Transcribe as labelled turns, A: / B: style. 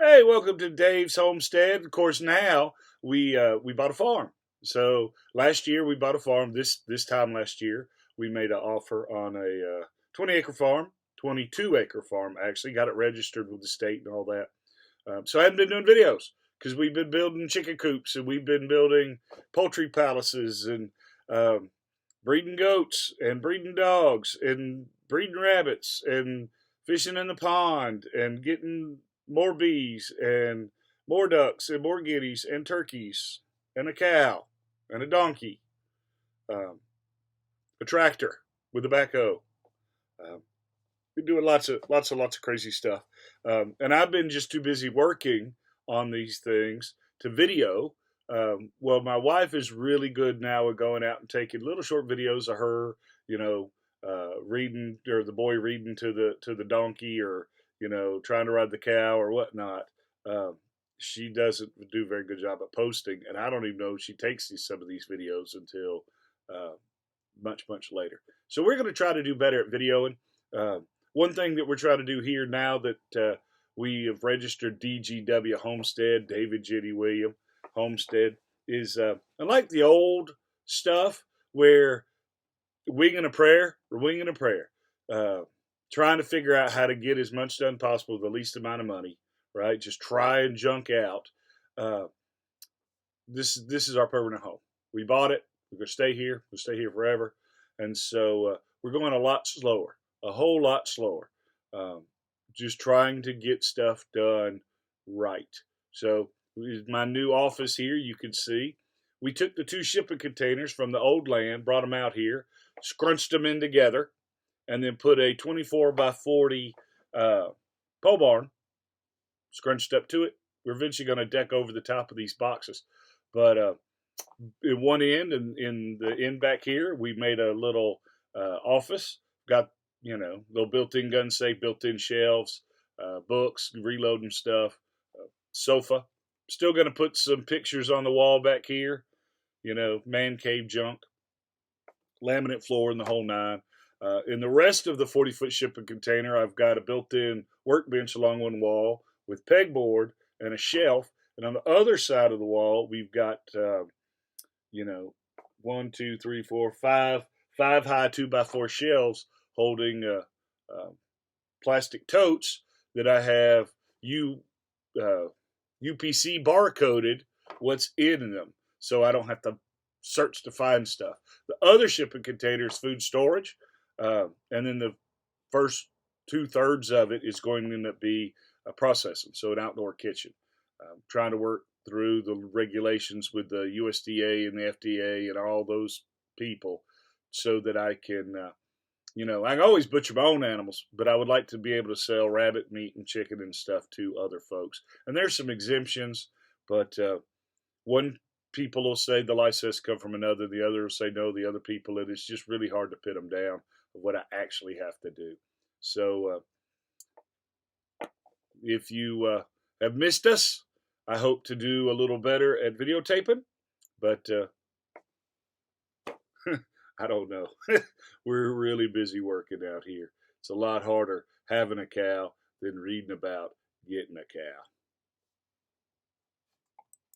A: Hey, welcome to Dave's Homestead. Of course, now we bought a farm. So last year we bought a farm. This time last year we made an offer on a 20-acre farm, 22-acre farm actually. Got it registered with the state and all that. So I haven't been doing videos because we've been building chicken coops and we've been building poultry palaces and um, breeding goats and breeding dogs and breeding rabbits and fishing in the pond and getting more bees and more ducks and more guineas and turkeys and a cow and a donkey, um, a tractor with a backhoe. Um, been doing lots of crazy stuff, and I've been just too busy working on these things to video. Well, my wife is really good now at going out and taking little short videos of her, you know, reading or the boy reading to the donkey, or trying to ride the cow or whatnot. Um, she doesn't do a very good job at posting, and I don't even know if she takes some of these videos until uh, much later. So we're going to try to do better at videoing. Uh, One thing that we're trying to do here now that we have registered DGW Homestead, David Jenny William Homestead, is unlike the old stuff where winging a prayer, uh, trying to figure out how to get as much done possible with the least amount of money, right? Just try and junk out. Uh, this is our permanent home. We bought it. We're gonna stay here. We'll stay here forever, and so we're going a lot slower, a whole lot slower. Um, just trying to get stuff done right. So my new office here, you can see, we took the two shipping containers from the old land, brought them out here, scrunched them in together, and then put a 24 by 40 pole barn scrunched up to it. We're eventually going to deck over the top of these boxes, but in one end and in the end back here, we made a little office. Got little built-in gun safe, built-in shelves, books, reloading stuff, sofa. Still going to put some pictures on the wall back here. Man cave junk, laminate floor, and the whole nine. In the rest of the 40-foot shipping container, I've got a built-in workbench along one wall with pegboard and a shelf. And on the other side of the wall, we've got you know, one, two, three, four, five high 2x4 shelves holding plastic totes that I have uh, UPC barcoded what's in them, so I don't have to search to find stuff. The other shipping container is food storage, and then the first 2/3 of it is going to end up be processing, so an outdoor kitchen. Trying to work through the regulations with the USDA and the FDA and all those people so that I can, I can always butcher my own animals, but I would like to be able to sell rabbit meat and chicken and stuff to other folks. And there's some exemptions, but one people will say the license come from another, the other will say no, the other people, and it's just really hard to pin them down of what I actually have to do. So if you have missed us, I hope to do a little better at videotaping, but I don't know. We're really busy working out here. It's a lot harder having a cow than reading about getting a cow.